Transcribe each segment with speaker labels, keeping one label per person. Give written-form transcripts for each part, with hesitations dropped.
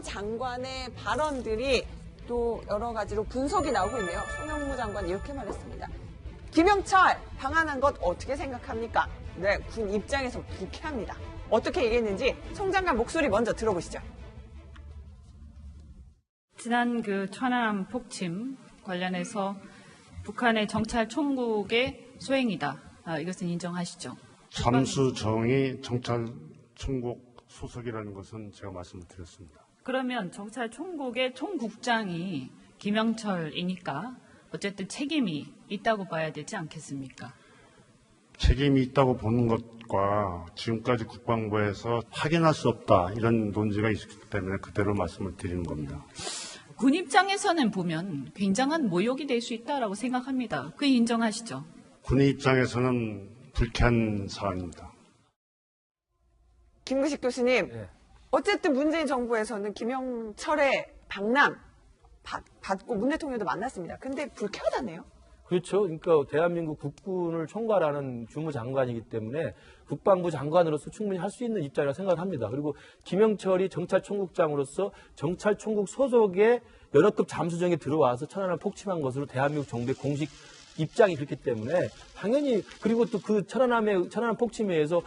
Speaker 1: 국방부 장관의 발언들이 또 여러 가지로 분석이 나오고 있네요. 송영무 장관 이렇게 말했습니다. 김영철 방한한 것 어떻게 생각합니까? 네, 군 입장에서 불쾌합니다. 어떻게 얘기했는지 송 장관 목소리 먼저 들어보시죠.
Speaker 2: 지난 천안함 폭침 관련해서 북한의 정찰 총국의 소행이다. 이것은 인정하시죠?
Speaker 3: 잠수정이 정찰 총국 소속이라는 것은 제가 말씀을 드렸습니다.
Speaker 2: 그러면 정찰 총국의 총국장이 김영철이니까 어쨌든 책임이 있다고 봐야 되지 않겠습니까?
Speaker 3: 책임이 있다고 보는 것과 지금까지 국방부에서 확인할 수 없다 이런 논지가 있기 때문에 그대로 말씀을 드리는 겁니다.
Speaker 2: 군 입장에서는 보면 굉장한 모욕이 될 수 있다고 생각합니다. 그 인정하시죠?
Speaker 3: 군의 입장에서는 불쾌한 사안입니다.
Speaker 1: 김구식 교수님,
Speaker 4: 네.
Speaker 1: 어쨌든 문재인 정부에서는 김영철의 방남 받고 문 대통령도 만났습니다. 근데 불쾌하다네요.
Speaker 4: 그렇죠. 그러니까 대한민국 국군을 총괄하는 주무장관이기 때문에 국방부 장관으로서 충분히 할 수 있는 입장이라고 생각합니다. 그리고 김영철이 정찰총국장으로서 정찰총국 소속의 여러 급 잠수정에 들어와서 천안함을 폭침한 것으로 대한민국 정부의 공식 입장이 그렇기 때문에 당연히 그리고 또 그 천안함 폭침에 의해서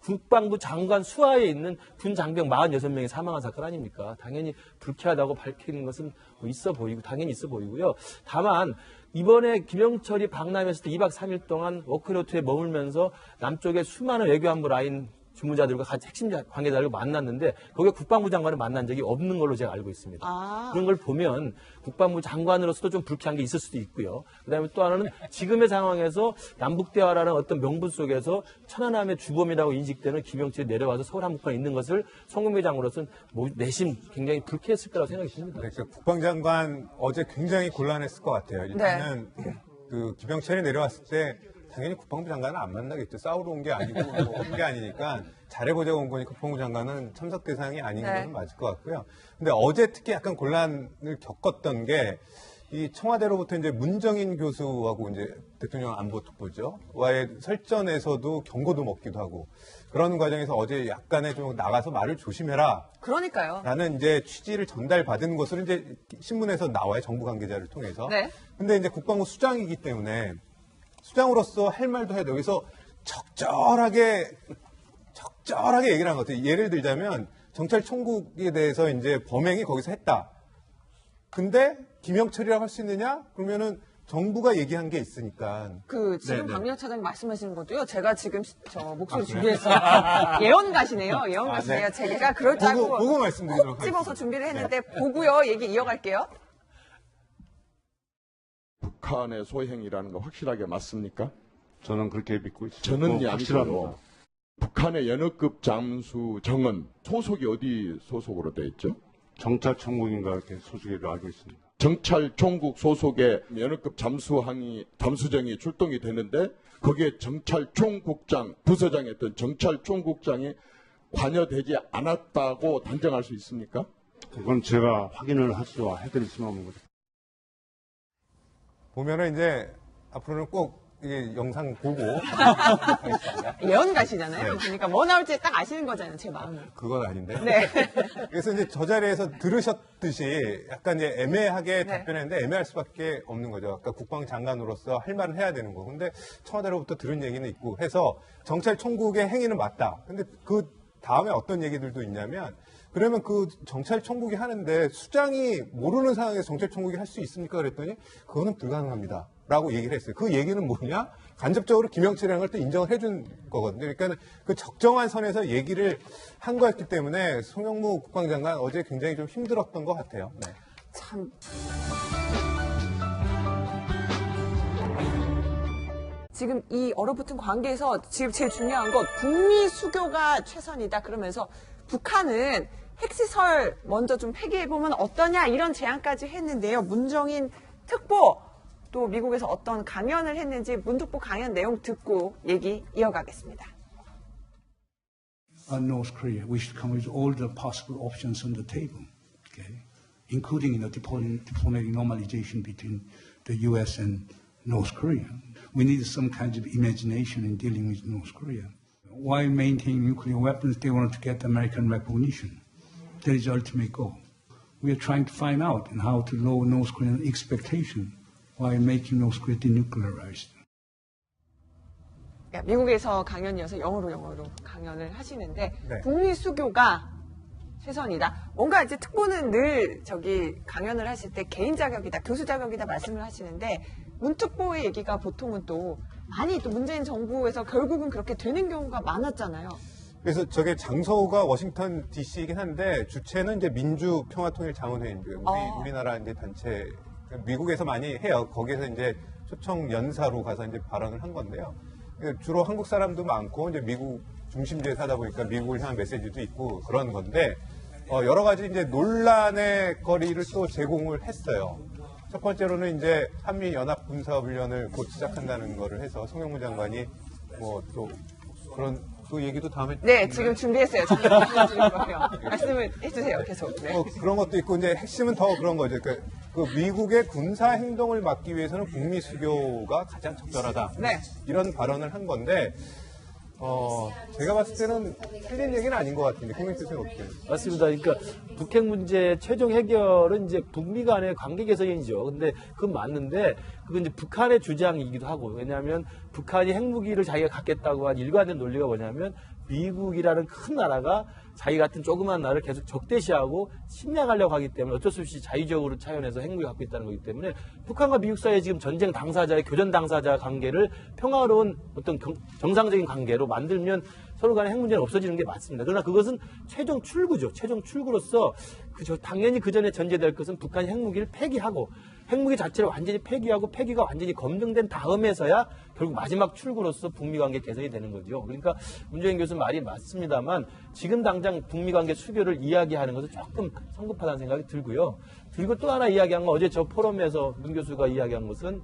Speaker 4: 국방부 장관 수하에 있는 군 장병 46명이 사망한 사건 아닙니까? 당연히 불쾌하다고 밝히는 것은 있어 보이고 당연히 있어 보이고요. 다만 이번에 김영철이 방남했을 때 2박 3일 동안 워크로트에 머물면서 남쪽의 수많은 외교안보 라인 주무자들과 같이 핵심 관계자들과 만났는데 거기에 국방부 장관을 만난 적이 없는 걸로 제가 알고 있습니다. 그런 걸 보면 국방부 장관으로서도 좀 불쾌한 게 있을 수도 있고요. 그다음에 또 하나는 지금의 상황에서 남북대화라는 어떤 명분 속에서 천안함의 주범이라고 인식되는 김영철이 내려와서 서울 한복판에 있는 것을 송영무 장으로서는 내심 굉장히 불쾌했을 거라고 생각이 듭니다.
Speaker 5: 그러니까 국방장관 어제 굉장히 곤란했을 것 같아요. 일단은 그 김영철이 내려왔을 때 당연히 국방부 장관은 안 만나겠죠. 싸우러 온 게 아니고 온 게 아니니까 잘해보자고 온 거니까 국방부 장관은 참석 대상이 아닌 건 맞을 것 같고요. 근데 어제 특히 약간 곤란을 겪었던 게 이 청와대로부터 이제 문정인 교수하고 이제 대통령 안보 특보죠. 와의 설전에서도 경고도 먹기도 하고 그런 과정에서 어제 약간의 좀 나가서 말을 조심해라.
Speaker 1: 그러니까요.
Speaker 5: 라는 이제 취지를 전달받은 것으로 이제 신문에서 나와요. 정부 관계자를 통해서.
Speaker 1: 네.
Speaker 5: 근데 이제 국방부 수장이기 때문에 수장으로서 할 말도 해야 돼. 여기서 적절하게 얘기를 한 것 같아요. 예를 들자면 정찰 총국에 대해서 이제 범행이 거기서 했다. 근데 김영철이라고 할 수 있느냐? 그러면은 정부가 얘기한 게 있으니까.
Speaker 1: 지금 박민혁 차장님 말씀하시는 것도요. 제가 지금 목소리 준비해서 예언가시네요. 예언가시네요. 제가 그럴 줄 알고
Speaker 5: 보고 말씀드리도록
Speaker 1: 콕 집어서 준비를 했는데 보고요. 얘기 이어갈게요.
Speaker 6: 북한의 소행이라는 거 확실하게 맞습니까?
Speaker 3: 저는 그렇게 믿고 있습니다.
Speaker 6: 저는
Speaker 3: 확실합니다.
Speaker 6: 아니고요. 북한의 연어급 잠수정은 소속이 어디 소속으로 돼 있죠?
Speaker 3: 정찰총국인가 이렇게 소속으로 알고 있습니다.
Speaker 6: 정찰총국 소속의 연어급 잠수정이 출동이 되는데 거기에 정찰총국장, 부서장이었던 정찰총국장이 관여되지 않았다고 단정할 수 있습니까?
Speaker 3: 그건 제가 확인을 해드릴 수는 없는 거죠.
Speaker 5: 보면은 이제 앞으로는 꼭 이 영상 보고
Speaker 1: 예언가시잖아요. 그러니까 뭐 나올지 딱 아시는 거잖아요. 제 마음을.
Speaker 5: 그건 아닌데.
Speaker 1: 네.
Speaker 5: 그래서 이제 저 자리에서 들으셨듯이 약간 이제 애매하게 답변했는데 애매할 수밖에 없는 거죠. 그러니까 국방장관으로서 할 말은 해야 되는 거. 근데 청와대로부터 들은 얘기는 있고 해서 정찰총국의 행위는 맞다. 근데 그 다음에 어떤 얘기들도 있냐면 그러면 그 정찰총국이 하는데 수장이 모르는 상황에서 정찰총국이 할 수 있습니까? 그랬더니 그거는 불가능합니다. 라고 얘기를 했어요. 그 얘기는 뭐냐? 간접적으로 김영철이라는 걸 또 인정을 해준 거거든요. 그러니까 그 적정한 선에서 얘기를 한 거였기 때문에 송영무 국방장관 어제 굉장히 좀 힘들었던 것 같아요. 네.
Speaker 1: 참. 지금 이 얼어붙은 관계에서 지금 제일 중요한 건 북미 수교가 최선이다. 그러면서 북한은 핵시설 먼저 좀 폐기해보면 어떠냐 이런 제안까지 했는데요. 문정인 특보 또 미국에서 어떤 강연을 했는지 문특보 강연 내용 듣고 얘기 이어가겠습니다.
Speaker 7: North Korea, we should come with all the possible options on the table, okay, including diplomatic normalization between the U.S. and North Korea. We need some kind of imagination in dealing with North Korea. While maintaining nuclear weapons, they wanted to get American recognition. That is the ultimate goal. we are trying to find out and how to lower North Korean expectation while making North Korea denuclearized.
Speaker 1: 미국에서 강연이어서 영어로 강연을 하시는데
Speaker 5: 네.
Speaker 1: 북미 수교가 최선이다. 뭔가 이제 특보는 늘 강연을 하실 때 개인 자격이다, 교수 자격이다 말씀을 하시는데 문특보의 얘기가 보통은 또 많이 또 문재인 정부에서 결국은 그렇게 되는 경우가 많았잖아요.
Speaker 5: 그래서 저게 장소가 워싱턴 D.C.이긴 한데 주체는 이제 민주평화통일자문회의인데요. 우리나라 이제 단체 미국에서 많이 해요. 거기에서 이제 초청 연사로 가서 이제 발언을 한 건데요. 주로 한국 사람도 많고 이제 미국 중심지에서 하다 보니까 미국을 향한 메시지도 있고 그런 건데 여러 가지 이제 논란의 거리를 또 제공을 했어요. 첫 번째로는 이제 한미 연합 군사 훈련을 곧 시작한다는 거를 해서 송영무 장관이 뭐 또 그런 그 얘기도 다음에
Speaker 1: 네, 지금 준비했어요. 잠깐 말씀드릴 거예요. 말씀을 해주세요, 계속. 네.
Speaker 5: 그런 것도 있고 이제 핵심은 더 그런 거죠. 그 미국의 군사 행동을 막기 위해서는 북미 수교가 가장 적절하다.
Speaker 1: 네.
Speaker 5: 이런 발언을 한 건데 제가 봤을 때는 틀린 얘기는 아닌 것 같은데 국민 뜻은 어떻게?
Speaker 4: 맞습니다. 그러니까 북핵 문제 최종 해결은 이제 북미 간의 관계 개선이죠. 근데 그건 맞는데 그건 이제 북한의 주장이기도 하고 왜냐하면 북한이 핵무기를 자기가 갖겠다고 한 일관된 논리가 뭐냐면 미국이라는 큰 나라가 자기 같은 조그만 나라를 계속 적대시하고 침략하려고 하기 때문에 어쩔 수 없이 자의적으로 차원에서 핵무기 갖고 있다는 거기 때문에 북한과 미국 사이에 지금 전쟁 당사자의 교전 당사자 관계를 평화로운 어떤 정상적인 관계로 만들면 서로 간에 핵 문제는 없어지는 게 맞습니다. 그러나 그것은 최종 출구죠. 최종 출구로서 당연히 그 전에 전제될 것은 북한이 핵무기를 폐기하고 핵무기 자체를 완전히 폐기하고 폐기가 완전히 검증된 다음에서야 결국 마지막 출구로서 북미 관계 개선이 되는 거죠. 그러니까 문재인 교수 말이 맞습니다만 지금 당장 북미 관계 수교를 이야기하는 것은 조금 성급하다는 생각이 들고요. 그리고 또 하나 이야기한 건 어제 저 포럼에서 문 교수가 이야기한 것은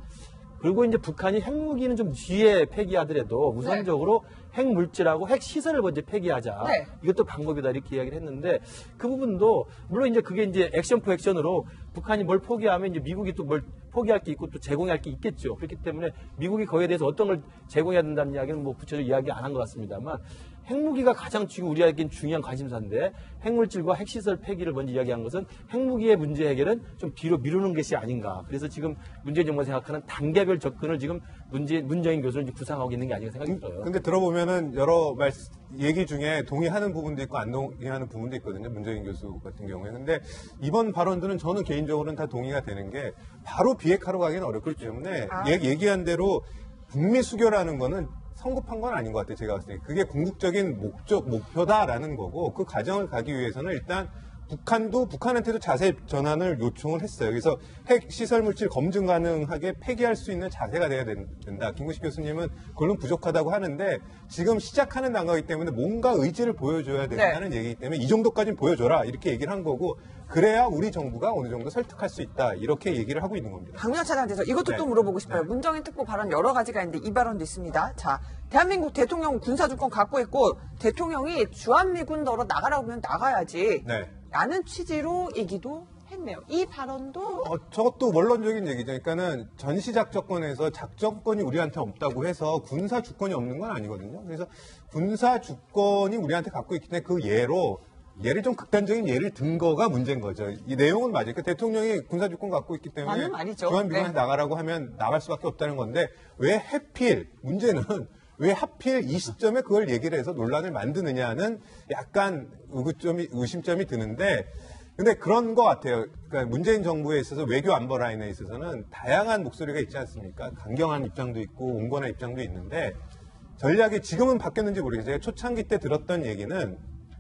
Speaker 4: 그리고 이제 북한이 핵무기는 좀 뒤에 폐기하더라도 우선적으로 핵물질하고 핵시설을 먼저 폐기하자.
Speaker 1: 네.
Speaker 4: 이것도 방법이다 이렇게 이야기를 했는데 그 부분도 물론 이제 그게 이제 액션 포 액션으로 북한이 뭘 포기하면 이제 미국이 또 뭘 포기할 게 있고 또 제공할 게 있겠죠. 그렇기 때문에 미국이 거기에 대해서 어떤 걸 제공해야 된다는 이야기는 뭐 구체적으로 이야기 안 한 것 같습니다만 핵무기가 가장 지금 우리에겐 중요한 관심사인데 핵물질과 핵시설 폐기를 먼저 이야기한 것은 핵무기의 문제 해결은 좀 뒤로 미루는 것이 아닌가. 그래서 지금 문재인 정부가 생각하는 단계별 접근을 지금 문재인 교수는 이제 구상하고 있는 게 아닌가 생각이 들어요.
Speaker 5: 근데 들어보면은 여러 얘기 중에 동의하는 부분도 있고 안 동의하는 부분도 있거든요. 문재인 교수 같은 경우에. 근데 이번 발언들은 저는 개인적으로는 다 동의가 되는 게 바로 비핵화로 가기는 어렵기 때문에 얘기한 대로 북미 수교라는 거는 성급한 건 아닌 것 같아요. 제가 봤을 때. 그게 궁극적인 목표다라는 거고 그 과정을 가기 위해서는 일단 북한한테도 자세 전환을 요청을 했어요. 그래서 핵 시설 물질 검증 가능하게 폐기할 수 있는 자세가 돼야 된다. 김구식 교수님은 그걸로 부족하다고 하는데 지금 시작하는 단계이기 때문에 뭔가 의지를 보여줘야 된다는 얘기이기 때문에 이 정도까지는 보여줘라 이렇게 얘기를 한 거고 그래야 우리 정부가 어느 정도 설득할 수 있다 이렇게 얘기를 하고 있는 겁니다.
Speaker 1: 강민하 차장한테서 이것도
Speaker 5: 네.
Speaker 1: 또 물어보고 싶어요.
Speaker 5: 네.
Speaker 1: 문정인 특보 발언 여러 가지가 있는데 이 발언도 있습니다. 자, 대한민국 대통령 군사주권 갖고 있고 대통령이 주한미군더러 나가라고 하면 나가야지.
Speaker 5: 네.
Speaker 1: 라는 취지로 얘기도 했네요. 이 발언도
Speaker 5: 저것도 원론적인 얘기죠. 그러니까는 전시작전권에서 작전권이 우리한테 없다고 해서 군사 주권이 없는 건 아니거든요. 그래서 군사 주권이 우리한테 갖고 있기 때문에 그 예를 좀 극단적인 예를 든 거가 문제인 거죠. 이 내용은 맞아요. 그러니까 대통령이 군사 주권 갖고 있기 때문에
Speaker 1: 맞는 말이죠.
Speaker 5: 주한미군한테
Speaker 1: 네.
Speaker 5: 나가라고 하면 나갈 수밖에 없다는 건데 문제는 왜 하필 이 시점에 그걸 얘기를 해서 논란을 만드느냐는 약간 의심점이 드는데 근데 그런 것 같아요. 그러니까 문재인 정부에 있어서 외교 안보 라인에 있어서는 다양한 목소리가 있지 않습니까? 강경한 입장도 있고 온건한 입장도 있는데 전략이 지금은 바뀌었는지 모르겠어요. 제가 초창기 때 들었던 얘기는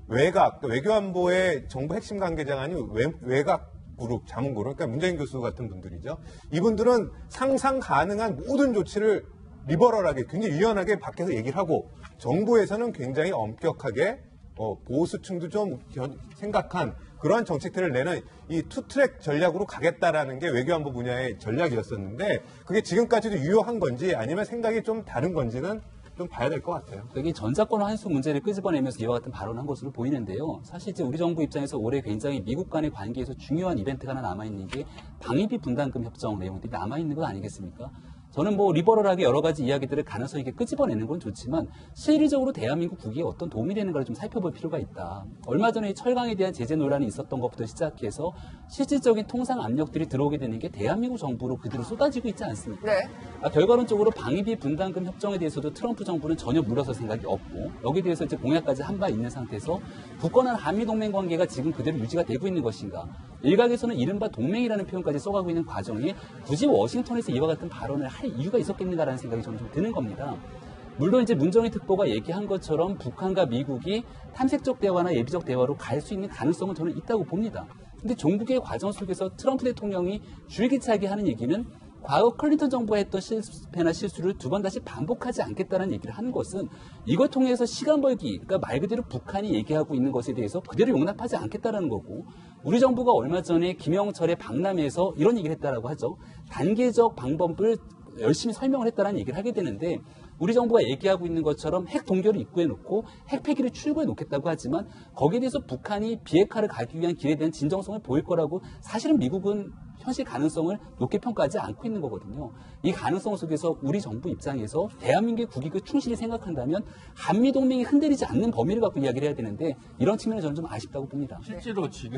Speaker 5: 외교 안보의 정부 핵심 관계자가 아닌 외곽 그룹, 자문그룹, 그러니까 문재인 교수 같은 분들이죠. 이분들은 상상 가능한 모든 조치를 리버럴하게 굉장히 유연하게 밖에서 얘기를 하고 정부에서는 굉장히 엄격하게 보수층도 좀 생각한 그러한 정책들을 내는 이 투트랙 전략으로 가겠다라는 게 외교안보 분야의 전략이었었는데 그게 지금까지도 유효한 건지 아니면 생각이 좀 다른 건지는 좀 봐야 될 것 같아요.
Speaker 8: 여기 전자권 환수 문제를 끄집어내면서 이와 같은 발언을 한 것으로 보이는데요. 사실 이제 우리 정부 입장에서 올해 굉장히 미국 간의 관계에서 중요한 이벤트가 하나 남아있는 게 방위비 분담금 협정 내용들이 남아있는 것 아니겠습니까? 저는 뭐 리버럴하게 여러 가지 이야기들을 가능성 있게 끄집어내는 건 좋지만 실질적으로 대한민국 국익에 어떤 도움이 되는 걸 좀 살펴볼 필요가 있다. 얼마 전에 이 철강에 대한 제재 논란이 있었던 것부터 시작해서 실질적인 통상 압력들이 들어오게 되는 게 대한민국 정부로 그대로 쏟아지고 있지 않습니까?
Speaker 1: 네.
Speaker 8: 결과론적으로 방위비 분담금 협정에 대해서도 트럼프 정부는 전혀 물러설 생각이 없고 여기에 대해서 이제 공약까지 한 바 있는 상태에서 굳건한 한미동맹 관계가 지금 그대로 유지가 되고 있는 것인가. 일각에서는 이른바 동맹이라는 표현까지 써가고 있는 과정이 굳이 워싱턴에서 이와 같은 발언을 할 이유가 있었겠는가라는 생각이 좀 드는 겁니다. 물론 이제 문정인 특보가 얘기한 것처럼 북한과 미국이 탐색적 대화나 예비적 대화로 갈 수 있는 가능성은 저는 있다고 봅니다. 근데 종북의 과정 속에서 트럼프 대통령이 줄기차게 하는 얘기는 과거 클린턴 정부가 했던 실패나 실수를 두 번 다시 반복하지 않겠다는 얘기를 하는 것은 이걸 통해서 시간 벌기, 그러니까 말 그대로 북한이 얘기하고 있는 것에 대해서 그대로 용납하지 않겠다는 거고 우리 정부가 얼마 전에 김영철의 박람회에서 이런 얘기를 했다라고 하죠. 단계적 방법을 열심히 설명을 했다는 얘기를 하게 되는데 우리 정부가 얘기하고 있는 것처럼 핵 동결을 입구해 놓고 핵 폐기를 출구해 놓겠다고 하지만 거기에 대해서 북한이 비핵화를 가기 위한 길에 대한 진정성을 보일 거라고 사실은 미국은 현실 가능성을 높게 평가하지 않고 있는 거거든요. 이 가능성 속에서 우리 정부 입장에서 대한민국의 국익을 충실히 생각한다면 한미동맹이 흔들리지 않는 범위를 갖고 이야기를 해야 되는데 이런 측면은 저는 좀 아쉽다고 봅니다.
Speaker 9: 실제로 지금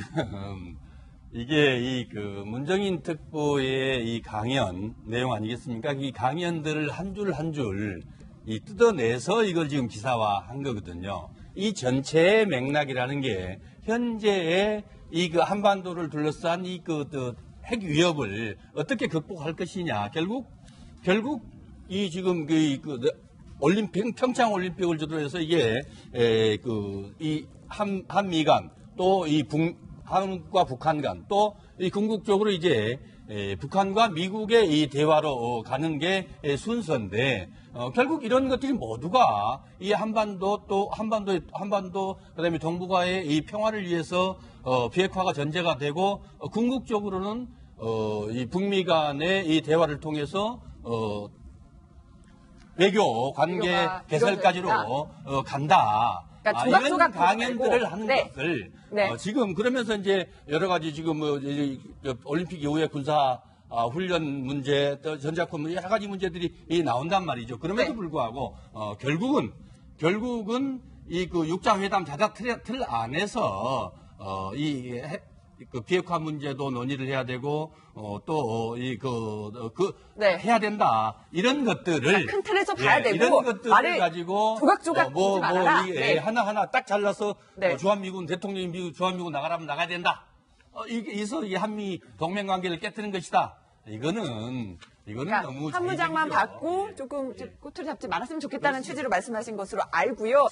Speaker 9: 이게 문정인 특보의 이 강연 내용 아니겠습니까? 이 강연들을 한 줄 한 줄 뜯어내서 이걸 지금 기사화한 거거든요. 이 전체의 맥락이라는 게 현재의 한반도를 둘러싼 핵 위협을 어떻게 극복할 것이냐. 결국 이 지금 올림픽 평창 올림픽을 주도로 해서 이게 이 한미 간 또 이 한국과 북한 간 또 이 궁극적으로 이제 북한과 미국의 이 대화로 가는 게 순서인데 결국 이런 것들이 모두가 이 한반도 그다음에 동북아의 이 평화를 위해서 비핵화가 전제가 되고 궁극적으로는 이 북미 간의 이 대화를 통해서 외교 관계 개설까지로 간다.
Speaker 1: 그러니까
Speaker 9: 이런 강연들을 하는
Speaker 1: 네.
Speaker 9: 것을
Speaker 1: 네.
Speaker 9: 지금 그러면서 이제 여러 가지 지금 올림픽 이후에 군사 훈련 문제, 또 전자권 문제 여러 가지 문제들이 나온단 말이죠. 그럼에도
Speaker 1: 네.
Speaker 9: 불구하고 결국은 이 육자회담 자자 틀 안에서 비핵화 문제도 논의를 해야 되고
Speaker 1: 네.
Speaker 9: 해야 된다. 이런 것들을
Speaker 1: 큰 틀에서 봐야 되고
Speaker 9: 이런 것들을
Speaker 1: 말을
Speaker 9: 가지고
Speaker 1: 조각조각 하지 말아라. 네.
Speaker 9: 하나하나 딱 잘라서
Speaker 1: 네.
Speaker 9: 주한미군 대통령이 주한미군 나가라면 나가야 된다. 이게 한미 동맹 관계를 깨뜨리는 것이다. 이거는
Speaker 1: 그러니까
Speaker 9: 너무
Speaker 1: 한무장만
Speaker 9: 자의적이죠.
Speaker 1: 받고 조금 꼬투리 잡지 말았으면 좋겠다는 취지로 말씀하신 것으로 알고요.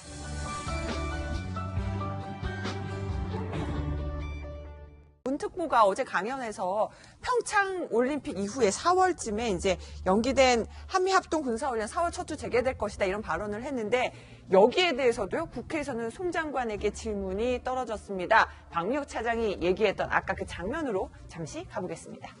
Speaker 1: 문 특보가 어제 강연에서 평창 올림픽 이후에 4월쯤에 이제 연기된 한미합동 군사훈련 4월 첫 주 재개될 것이다 이런 발언을 했는데 여기에 대해서도요 국회에서는 송 장관에게 질문이 떨어졌습니다. 박미혁 차장이 얘기했던 아까 그 장면으로 잠시 가보겠습니다.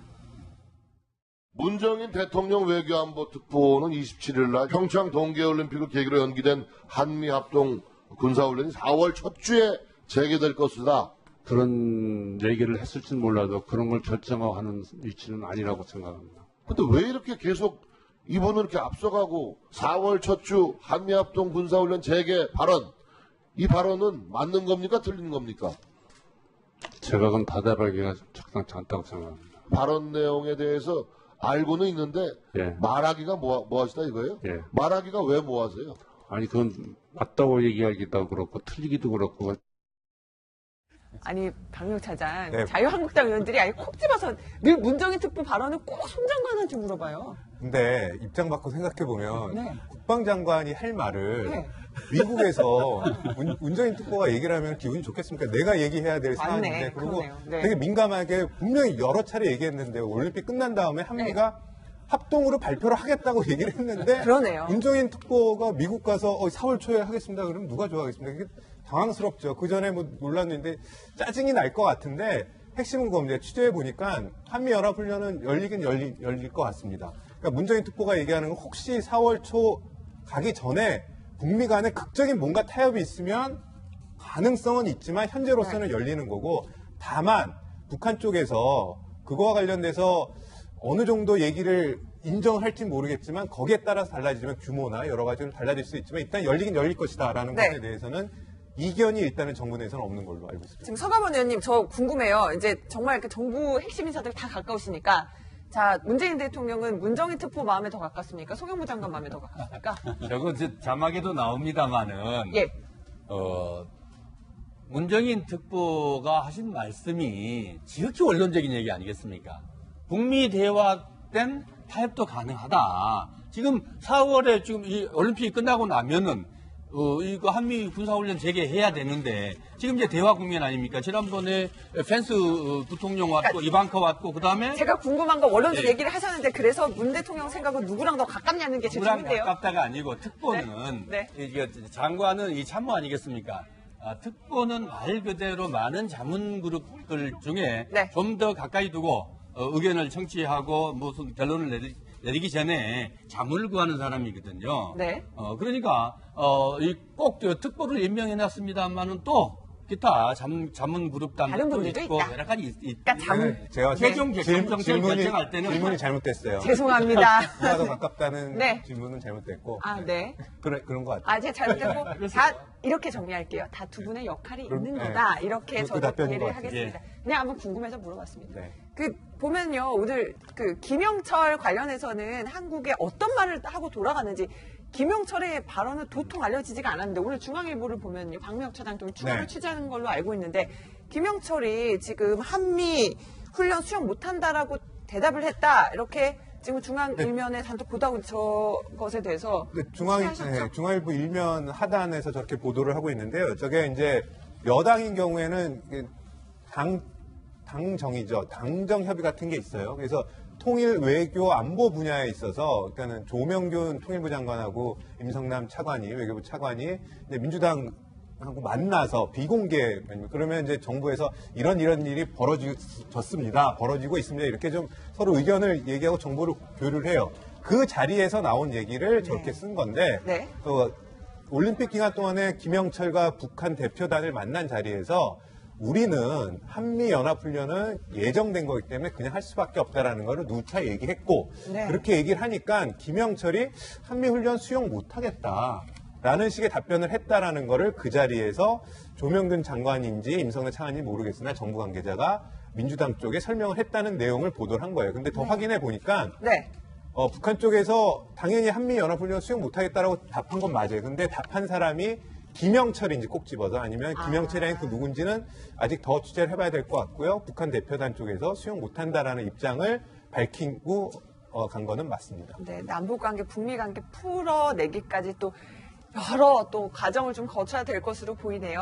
Speaker 10: 문정인 대통령 외교안보 특보는 27일 날 평창 동계올림픽을 계기로 연기된 한미합동 군사훈련이 4월 첫 주에 재개될 것이다.
Speaker 3: 그런 얘기를 했을지는 몰라도 그런 걸 결정하는 위치는 아니라고 생각합니다.
Speaker 10: 근데 왜 이렇게 계속 이분은 이렇게 앞서가고 4월 첫 주 한미합동 군사훈련 재개 발언, 이 발언은 맞는 겁니까? 틀린 겁니까?
Speaker 3: 제가 그건 다답하기가 적당치 않다고 생각합니다.
Speaker 10: 발언 내용에 대해서 알고는 있는데
Speaker 3: 예.
Speaker 10: 말하기가 뭐하시다 이거예요?
Speaker 3: 예.
Speaker 10: 말하기가 왜 뭐하세요?
Speaker 3: 아니 그건 맞다고 얘기하기도 그렇고 틀리기도 그렇고
Speaker 1: 아니 박미혁 차장
Speaker 5: 네.
Speaker 1: 자유한국당 의원들이 아예 콕 집어서 늘 문정인 특보 발언을 꼭 송 장관한테 물어봐요.
Speaker 5: 근데 입장 바꿔 생각해보면
Speaker 1: 네.
Speaker 5: 국방장관이 할 말을
Speaker 1: 네.
Speaker 5: 미국에서 문정인 특보가 얘기를 하면 기분이 좋겠습니까? 내가 얘기해야 될
Speaker 1: 맞네.
Speaker 5: 사안인데 그리고
Speaker 1: 그러네요. 네.
Speaker 5: 되게 민감하게 분명히 여러 차례 얘기했는데 올림픽 끝난 다음에 한미가 합동으로 발표를 하겠다고 얘기를 했는데
Speaker 1: 그러네요.
Speaker 5: 문정인 특보가 미국 가서 4월 초에 하겠습니다. 그러면 누가 좋아하겠습니다. 이게 당황스럽죠. 그 전에 뭐 놀랐는데 짜증이 날 것 같은데 핵심은 그겁니다. 취재해 보니까 한미연합훈련은 열리긴 열릴 것 같습니다. 그러니까 문정인 특보가 얘기하는 건 혹시 4월 초 가기 전에 북미 간에 극적인 뭔가 타협이 있으면 가능성은 있지만 현재로서는 열리는 거고 다만 북한 쪽에서 그거와 관련돼서 어느 정도 얘기를 인정을 할지는 모르겠지만 거기에 따라서 달라지면 규모나 여러 가지로 달라질 수 있지만 일단 열리긴 열릴 것이다라는
Speaker 1: 네.
Speaker 5: 것에 대해서는 이견이 일단은 정부 내에서는 없는 걸로 알고 있습니다.
Speaker 1: 지금 서가번 의원님 저 궁금해요. 이제 정말 그 정부 핵심 인사들 다 가까우시니까 자 문재인 대통령은 문정인 특보 마음에 더 가깝습니까? 송영무 장관 마음에 더 가깝습니까?
Speaker 9: 저거 자막에도 나옵니다만은
Speaker 1: 예.
Speaker 9: 문정인 특보가 하신 말씀이 지극히 원론적인 얘기 아니겠습니까? 북미 대화 땐 타협도 가능하다. 지금 4월에 지금 이 올림픽이 끝나고 나면은 이거 한미 군사훈련 재개해야 되는데 지금 이제 대화 국면 아닙니까? 지난번에 펜스 부통령 왔고 이방카 왔고 그다음에
Speaker 1: 제가 궁금한 거 원론적
Speaker 9: 예.
Speaker 1: 얘기를 하셨는데 그래서 문 대통령 생각은 누구랑 더 가깝냐는 게 제
Speaker 9: 누구랑
Speaker 1: 질문인데요.
Speaker 9: 가깝다가 아니고 특보는
Speaker 1: 네.
Speaker 9: 이게 장관은 이 참모 아니겠습니까? 특보는 말 그대로 많은 자문 그룹들 중에
Speaker 1: 네.
Speaker 9: 좀 더 가까이 두고 의견을 청취하고 무슨 결론을 내리기 전에 자문을 구하는 사람이거든요.
Speaker 1: 네.
Speaker 9: 그러니까 꼭 특보를 임명해놨습니다만은 또 기타 자문 그룹단도
Speaker 1: 다른 분들도
Speaker 9: 있고
Speaker 1: 있다.
Speaker 9: 여러 가지
Speaker 1: 그러니까
Speaker 5: 제가
Speaker 9: 최종 결정을 결정할 때는
Speaker 5: 질문이 잘못됐어요.
Speaker 1: 죄송합니다.
Speaker 5: 누가 더 가깝다는
Speaker 1: 네.
Speaker 5: 질문은 잘못됐고
Speaker 1: 아, 네.
Speaker 5: 그런 것 같아요.
Speaker 1: 아, 제가 잘못했고 다 이렇게 정리할게요. 다 두 분의 역할이
Speaker 5: 그럼,
Speaker 1: 있는
Speaker 5: 네.
Speaker 1: 거다. 이렇게
Speaker 5: 그
Speaker 1: 저도
Speaker 5: 답변인
Speaker 1: 이해를
Speaker 5: 것 같아요.
Speaker 1: 하겠습니다. 그냥 한번 궁금해서 물어봤습니다.
Speaker 5: 네.
Speaker 1: 그 보면요, 오늘 그 김영철 관련해서는 한국에 어떤 말을 하고 돌아가는지 김영철의 발언은 도통 알려지지가 않았는데 오늘 중앙일보를 보면요, 박명철 차장도 추가로
Speaker 5: 네.
Speaker 1: 취재하는 걸로 알고 있는데 김영철이 지금 한미 훈련 수용 못한다라고 대답을 했다. 이렇게 지금 중앙 일면에 단독 보도하고 저것에 대해서
Speaker 5: 근데
Speaker 1: 취재하셨죠?
Speaker 5: 중앙일보 일면 하단에서 저렇게 보도를 하고 있는데요. 저게 이제 여당인 경우에는 이게 당정이죠. 당정 협의 같은 게 있어요. 그래서 통일 외교 안보 분야에 있어서 그러니까는 조명균 통일부 장관하고 임성남 차관이 외교부 차관이 이제 민주당하고 만나서 비공개 그러면 이제 정부에서 이런 일이 벌어지고 있습니다. 이렇게 좀 서로 의견을 얘기하고 정보를 교류를 해요. 그 자리에서 나온 얘기를 저렇게 쓴 건데
Speaker 1: 네.
Speaker 5: 또 올림픽 기간 동안에 김영철과 북한 대표단을 만난 자리에서 우리는 한미연합훈련은 예정된 거기 때문에 그냥 할 수밖에 없다라는 거를 누차 얘기했고
Speaker 1: 네.
Speaker 5: 그렇게 얘기를 하니까 김영철이 한미훈련 수용 못하겠다라는 식의 답변을 했다라는 거를 그 자리에서 조명근 장관인지 임성래 차관인지 모르겠으나 정부 관계자가 민주당 쪽에 설명을 했다는 내용을 보도를 한 거예요. 근데 더 확인해 보니까
Speaker 1: 네.
Speaker 5: 북한 쪽에서 당연히 한미연합훈련 수용 못하겠다라고 답한 건 맞아요. 근데 답한 사람이 김영철인지 꼭 집어서 아니면 김영철이 아닌 그 누군지는 아직 더 취재를 해봐야 될 것 같고요. 북한 대표단 쪽에서 수용 못한다라는 입장을 밝히고 간 거는 맞습니다.
Speaker 1: 네, 남북관계, 북미관계 풀어내기까지 또 여러 또 과정을 좀 거쳐야 될 것으로 보이네요.